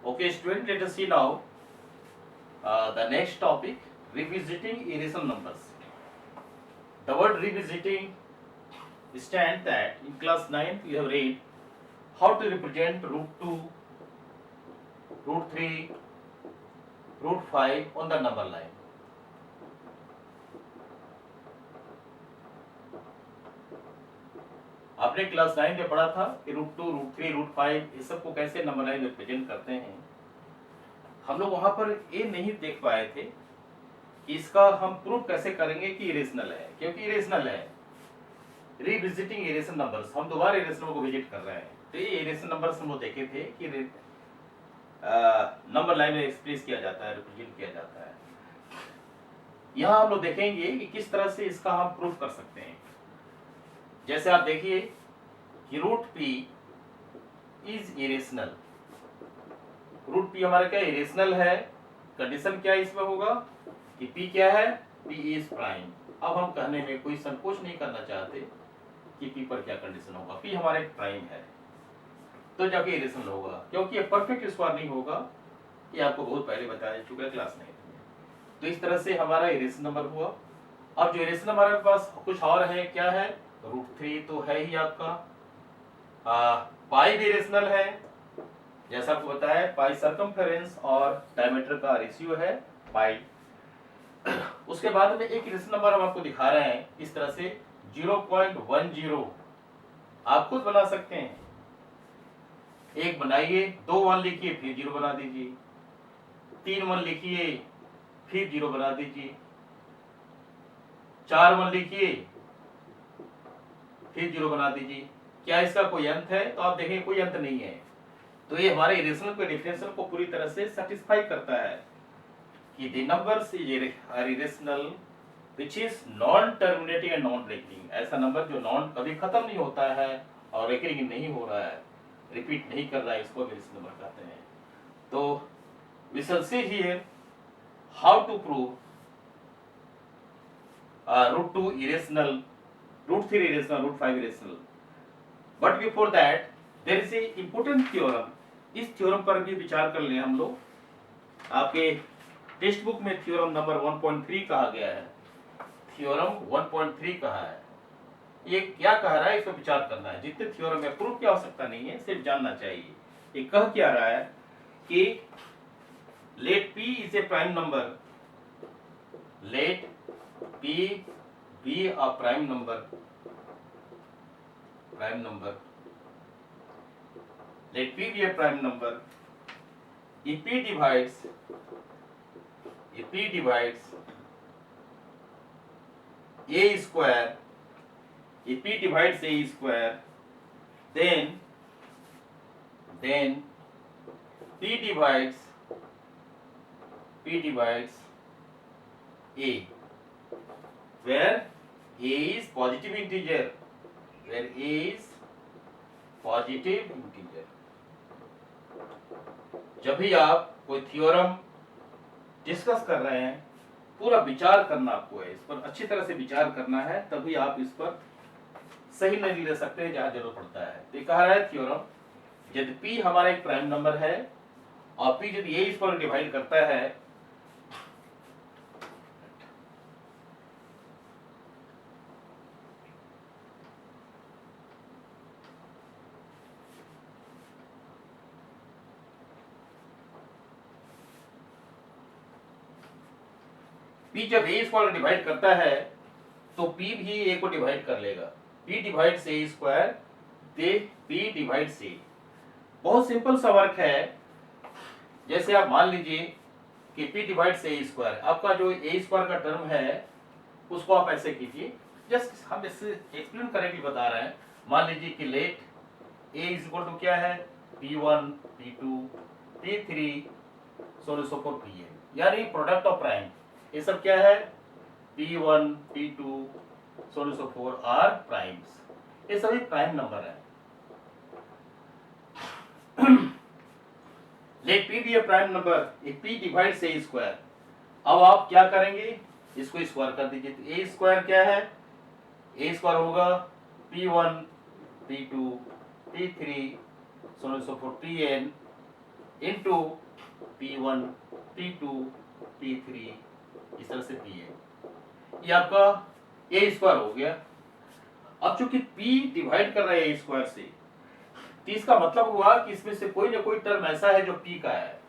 Okay, student, let us see now the next topic, revisiting irrational numbers. The word revisiting stands that in class 9 we have read how to represent root 2, root 3, root 5 on the number line. आपने class 9 में पढ़ा था कि root 2, root 3, root 5 ये सब को कैसे number line represent करते हैं। हम लोग वहां पर ये नहीं देख पाए थे कि इसका हम प्रूफ कैसे करेंगे कि इरेशनल है, क्योंकि इरेशनल है। रिविजिटिंग इरेशनल नंबर्स, हम दोबारा इरेशनल को विजिट कर रहे हैं। तो ये इरेशनल नंबर्स हम लोग देखे थे कि नंबर लाइन में एक्सप्रेस किया जाता है, रिप्रेजेंट किया जाता है। यहाँ हम लोग देखेंगे कि किस तरह से इसका हम प्रूफ कर सकते हैं। जैसे आप देखिए कि root P is irrational. Root P हमारा क्या इरेशनल है। कंडीशन क्या इसमें होगा कि पी क्या है, पी इज प्राइम। अब हम कहने में कोई संकोच नहीं करना चाहते कि पी पर क्या कंडीशन होगा। पी हमारे प्राइम है तो जाके इरेशनल होगा, क्योंकि ये परफेक्ट स्क्वायर नहीं होगा। ये आपको बहुत पहले बताया चुका है क्लास 9 में। तो इस तरह से हमारा इरेशनल नंबर हुआ। अब जो इरेशनल हमारे पास कुछ और है, क्या है, रूट 3 तो है ही आपका। पाई भी इरेशनल है, जैसा आपको बताया पाई सर्कमफेरेंस और डायमीटर का रेशियो है पाई। उसके बाद में एक इरेशनल नंबर हम आपको दिखा रहे हैं इस तरह से 0.10। आप खुद बना सकते हैं। एक बनाइए, 2 1 लिखिए फिर 0 बना दीजिए, 3 1 लिखिए फिर 0 बना दीजिए, 4 1 लिखिए फिर 0 बना दीजिए। क्या इसका कोई अंत है? तो आप देखें कोई अंत नहीं है। तो ये हमारे इरेशनल के डिफरेंशियल को पूरी तरह से सेटिस्फाई करता है कि the numbers are irrational which is non terminating and non breaking. ऐसा नंबर जो नॉन कभी खत्म नहीं होता है और रिकरिंग नहीं हो रहा है, रिपीट नहीं कर रहा है, इसको इरेशनल नंबर कहते हैं। तो we shall see here how to prove root 2 irrational, root 3 irrational, root 5 irrational. But before that there is a important theorem. इस थ्योरम पर भी विचार कर लें हम लोग। आपके टेक्स्ट बुक में थ्योरम नंबर 1.3 कहा गया है, थ्योरम 1.3 कहा है। ये क्या कह रहा है, इस पर विचार करना है। जितने थ्योरम में प्रूफ की आवश्यकता नहीं है, सिर्फ जानना चाहिए। ये कह क्या रहा है कि let p is a prime number, let p be a prime number, let p be a prime number if p divides a square, if p divides a square, then p divides a, where a is positive integer, जब भी आप कोई theorem discuss कर रहे हैं, पूरा विचार करना आपको है, इस पर अच्छी तरह से विचार करना है, तभी आप इस पर सही निर्णय ले सकते हैं जहां जरूरत पड़ता है। तो कह रहा है थ्योरम यदि p हमारा एक प्राइम नंबर है और p यदि a इस पर डिवाइड करता है, p जब a स्क्वायर डिवाइड करता है तो p भी a को डिवाइड कर लेगा। p divides a square, they p divides a। बहुत सिंपल सा वर्क है। जैसे आप मान लीजिए कि p डिवाइड्स a स्क्वायर, आपका जो a स्क्वायर का टर्म है उसको आप ऐसे कीजिए। जस्ट हम इससे एक्सप्लेन करेंगे, बता रहे हैं। मान लीजिए कि let a is equal to क्या है, p1 p2 p3 so on so forth pn, यानी प्रोडक्ट ऑफ प्राइम। ये सब क्या है, p1 p2 so on so forth are primes. ये सभी प्राइम नंबर है। Let p be a prime number if p divides a square. अब आप क्या करेंगे, इसको स्क्वायर कर दीजिए। तो a स्क्वायर क्या है, a स्क्वायर होगा p1 p2 p3 so on so forth pn into P1 P2 P3 इस तरह से Pn, ये आपका a स्क्वायर हो गया। अब चूंकि P डिवाइड कर रहा है a स्क्वायर से, तो इसका मतलब हुआ कि इसमें से कोई ना कोई टर्म ऐसा है जो P का है,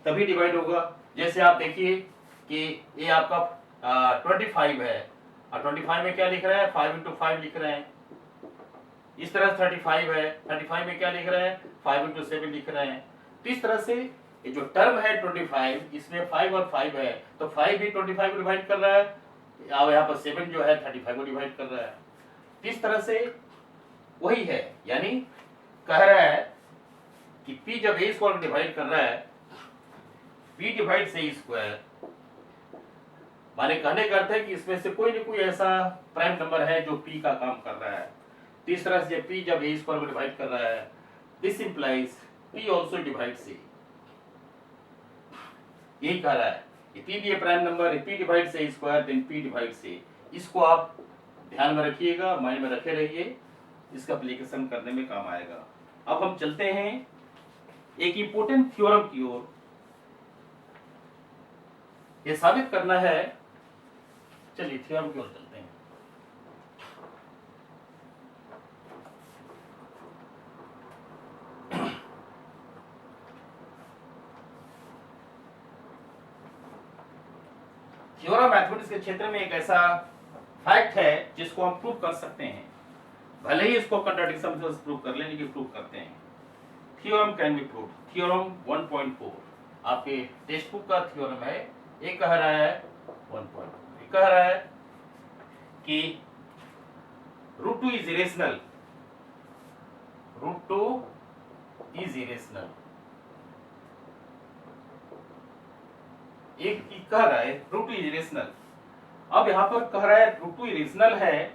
तभी डिवाइड होगा। जैसे आप देखिए कि ये आपका 25 है, और 25 में क्या लिख रहा है, 5 इंटू 5 लिख रहे हैं। इस तरह 35 है, 35 में क्या लिख रहे हैं, 5 इंटू 7 लिख रहे हैं। तो इस तरह से ये जो टर्म है 25, इसमें 5 और 5 है, तो 5 भी 25 को डिवाइड कर रहा है, अब यहाँ पर 7 जो है 35 को डिवाइड कर रहा है। तो इस तरह से वही है, यानी कह रहा है कि P जब a स्क्वायर डिवाइड कर रहा है, P डिवाइड से a स्क्वायर, माने कहने का अर्थ है कि इसमें से कोई न कोई ऐसा प्राइम नंबर है जो P का काम कर रहा है। तो इस तरह से P जब a स्क्वायर को डिवाइड कर रहा है, this implies P also divide से, यही कह रहा है कि P भी प्राइम नंबर है, P डिवाइड से a square then P divide से। इसको आप ध्यान में रखिएगा, माइंड में रखे रहिए, इसका एप्लीकेशन करने में काम आएगा। अब हम चलते हैं एक इंपोर्टेंट थ्योरम की ओर। ये साबित करना है, चलिए थ्योरम की ओर चलते हैं। थ्योरम मैथमेटिक्स के क्षेत्र में एक ऐसा फैक्ट है जिसको हम प्रूव कर सकते हैं, भले ही इसको कंट्राडिक्शन से प्रूव कर लें, लेकिन प्रूव करते हैं। Theorem can be prove. Theorem 1.4 आपके टेक्स्ट बुक का थ्योरम है। एक कह रहा है 1.4, एक कह रहा है कि √2 इज इरेशनल, √2 इज इरेशनल। एक कह रहा है √2 इज इरेशनल। अब यहां पर कह रहा है √2 इरेशनल है,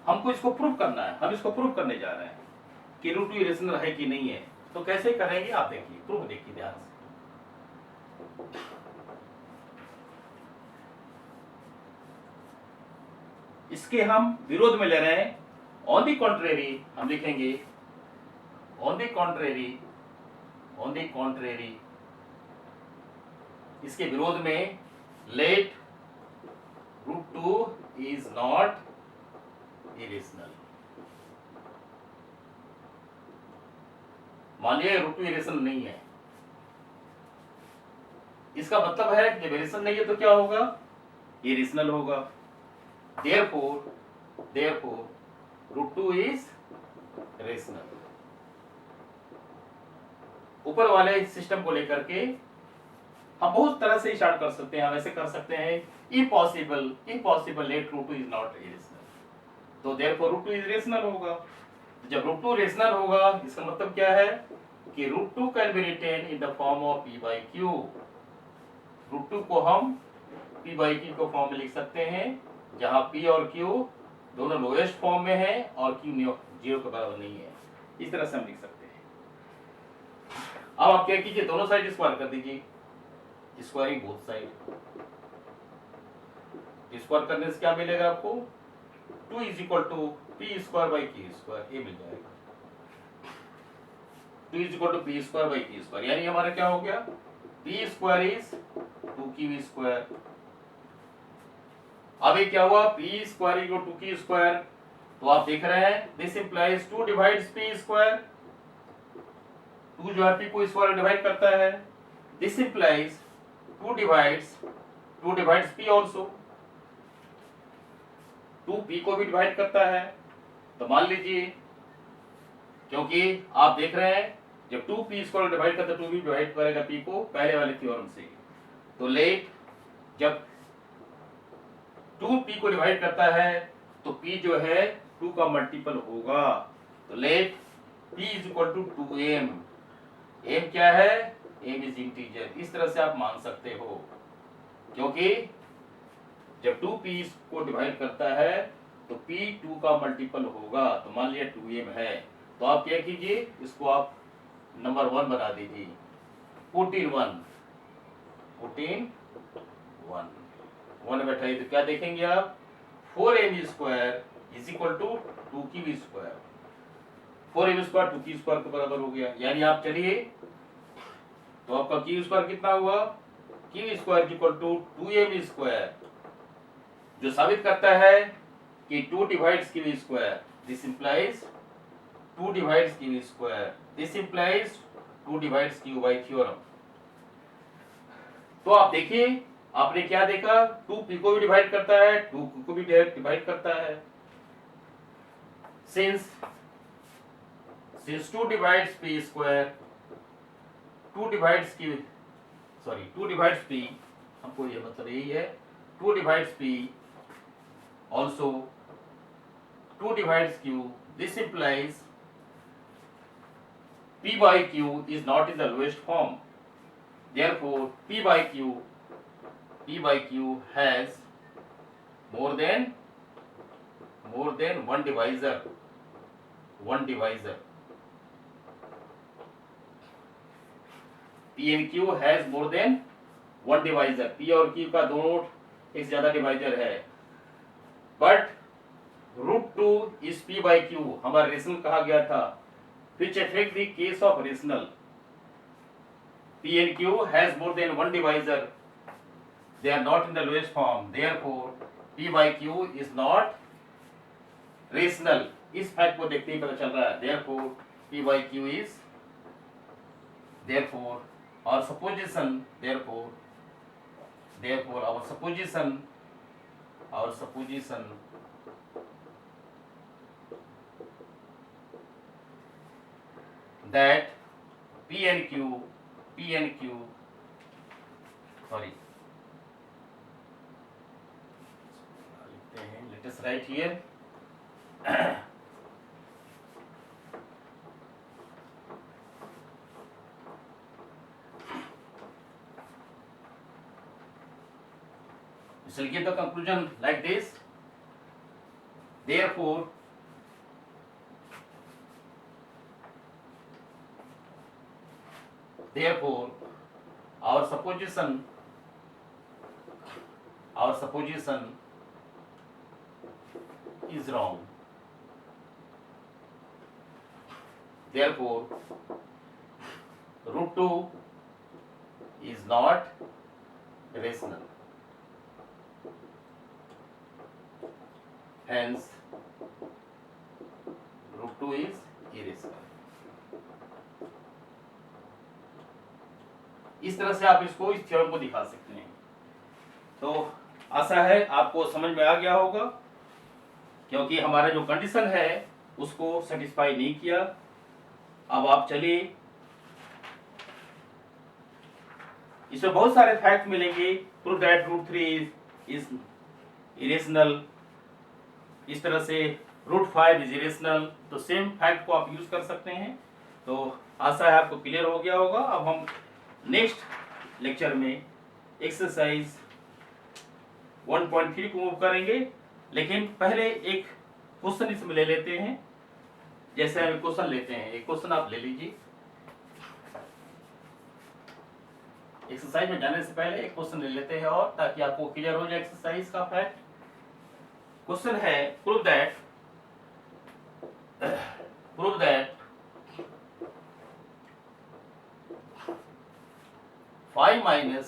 हमको इसको प्रूव करना है, हम इसको प्रूव करने जा रहे हैं कि √2 इरेशनल है कि नहीं है। तो कैसे करेंगे आप देखिए, प्रूफ देखिए ध्यान से। इसके हम विरोध में ले रहे हैं, ऑन दी कॉन्ट्रेरी हम लिखेंगे, on the contrary, on the contrary, इसके विरोध में लेट √2 इज नॉट इरेशनल। मान लिया √2 इरेशनल नहीं है, इसका मतलब है कि जब इरेशनल नहीं है तो क्या होगा, इरेशनल होगा। therefore √2 is rational। ऊपर वाले सिस्टम को लेकर के हम बहुत तरह से स्टार्ट कर सकते हैं। हम ऐसे कर सकते हैं, impossible let √2 is not irrational, तो therefore √2 is rational होगा। जब √2 रेशनल होगा, इसका मतलब क्या है कि √2 can be written in the form of p/q। √2 को हम p/q को फॉर्म में लिख सकते हैं, जहां p और q दोनों लोएस्ट फॉर्म में है और q 0 के बराबर नहीं है। इस तरह से हम लिख सकते हैं। अब आप क्या कीजिए, दोनों साइड स्क्वायर कर दीजिए, स्क्वायरिंग बोथ साइड। स्क्वायर करने से क्या मिलेगा आपको, 2 इज इक्वल टू p²/q², ये मिल जाएगा। 2 इज इक्वल टू p²/q², यानी हमारा क्या हो गया, p² इज 2q²। अब ये क्या हुआ, p² इक्वल टू q², तो आप देख रहे हैं दिस इंप्लाइज 2 डिवाइड्स p²। 2 जो है p को स्क्वायर डिवाइड करता है, this implies 2 divides p also. 2 p को भी डिवाइड करता है। तो मान लीजिए, क्योंकि आप देख रहे हैं जब 2 p² डिवाइड करता है, 2 भी डिवाइड करेगा p को पहले वाले थ्योरम से। तो लेट जब 2 p को डिवाइड करता है तो p जो है 2 का मल्टीपल होगा। तो let p is equal to 2m। m क्या है, m इज इंटीजर। इस तरह से आप मान सकते हो, क्योंकि जब 2p को डिवाइड करता है तो p 2 का मल्टीपल होगा। तो मान लिया 2m है, तो आप क्या कीजिए, इसको आप नंबर 1 बना दीजिए, 14 1 बैठाइए, तो क्या देखेंगे आप, 4m² is equal to 2q²। 4m square 2q square के बराबर हो गया। यानी आप चलिए तो आपका q स्क्वायर कितना हुआ, q square equal to 2m square, जो साबित करता है कि 2 divides q square, this implies 2 divides q square, this implies 2 divides q by theorem. तो आप देखिए आपने क्या देखा, 2 p को भी डिवाइड करता है, 2 q को भी डिवाइड करता है। Since 2 divides p square, 2 divides q, sorry 2 divides p, हमको ये मतलब यही है, 2 divides p also 2 divides q, this implies p by q is not in the lowest form, therefore p by q has more than one divisor, p and q has more than one divisor, p और q का दोनों एक से ज्यादा divisor है, but √2 is p by q हमारा rational कहा गया था, which affect the case of rational, p and q has more than one divisor, they are not in the lowest form, therefore p by q is not rational। इस fact को देखते ही पता चल रहा है, therefore p by q is, therefore our supposition, therefore our supposition that p and q sorry, let us write here we shall give the conclusion like this, therefore our supposition is wrong, therefore √2 is not rational, hence √2 is irrational। इस तरह से आप इसको, इस theorem को दिखा सकते हैं। तो आशा है आपको समझ में आ गया होगा, क्योंकि हमारा जो कंडीशन है उसको सेटिस्फाई नहीं किया। अब आप चलिए, इसमें बहुत सारे फैक्ट मिलेंगे, प्रूव दैट √3 इज इरेशनल, इस तरह से √5 इज इरेशनल, तो सेम फैक्ट को आप यूज कर सकते हैं। तो आशा है आपको क्लियर हो गया होगा। अब हम नेक्स्ट लेक्चर में एक्सरसाइज 1.3 को मूव करेंगे, लेकिन पहले एक क्वेश्चन इसमें ले लेते हैं। जैसे हम क्वेश्चन लेते हैं, एक क्वेश्चन आप ले लीजिए। एक्सरसाइज में जाने से पहले एक क्वेश्चन ले लेते हैं, और ताकि आपको क्लियर हो जाए एक्सरसाइज का फैक्ट। क्वेश्चन है, prove that 5 minus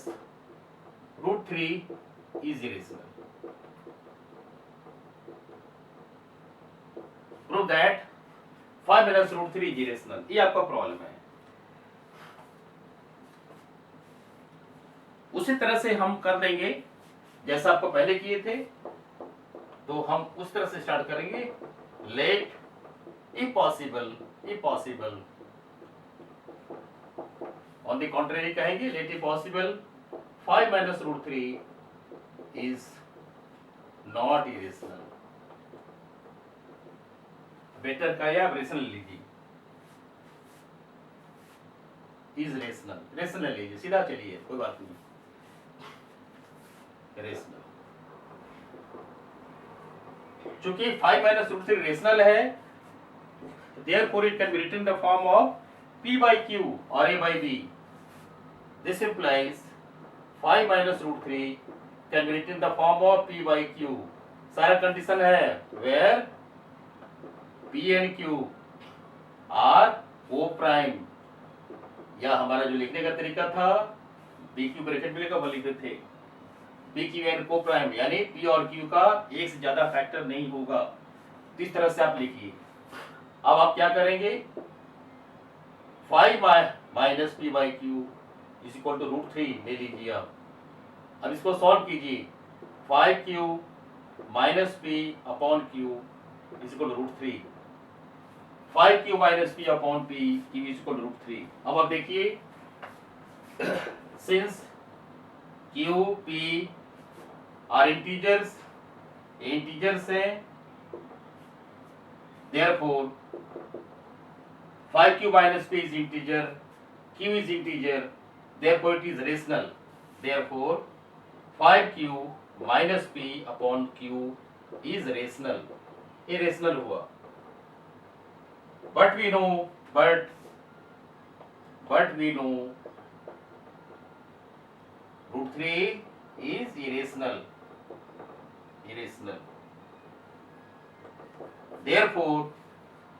√3 is irrational। Prove that 5 minus √3 is irrational। ये आपका प्रॉब्लम है। उसी तरह से हम कर देंगे जैसा आपको पहले किए थे, तो हम उस तरह से स्टार्ट करेंगे। Let if possible on the contrary कहेंगे, let if possible 5 minus √3 is not irrational। Better का या रेशनल लीजिए, इज रेशनल लीजिए, सीधा चलिए, कोई बात नहीं, रेशनल। चूंकि 5 minus √3 रेशनल है, therefore it can be written in the form of p by q or a by b। This implies 5 minus √3 can be written in the form of p by q। सारा condition है where p and q are O prime, या हमारा जो लिखने का तरीका था P Q bracket में लेकर वो लिखते थे पी क्यू एन को प्राइम, यानी पी और क्यू का एक से ज्यादा फैक्टर नहीं होगा। तो इस तरह से आप लिखिए। अब आप क्या करेंगे, 5 minus P by Q is equal to √3 ले लीजिए आप। अब इसको सॉल्व कीजिए, 5q minus P upon Q is equal to √3, 5q minus P upon P Q is equal to √3। अब आप देखिए, since q p are integers, integers है, therefore 5q minus p is integer, q is integer, therefore it is rational, therefore 5q minus p upon q is rational, irrational हुआ। but we know √3 is irrational, therefore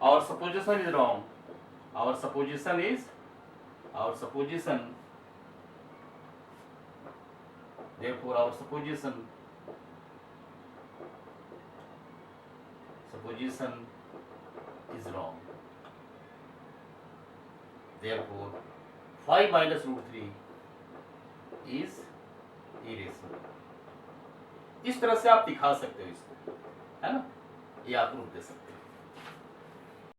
our supposition is wrong, our supposition therefore our supposition is wrong, therefore 5 minus √3 is irrational। इस तरह से आप दिखा सकते हो इसको, है ना, ये आप प्रूफ दे सकते हो।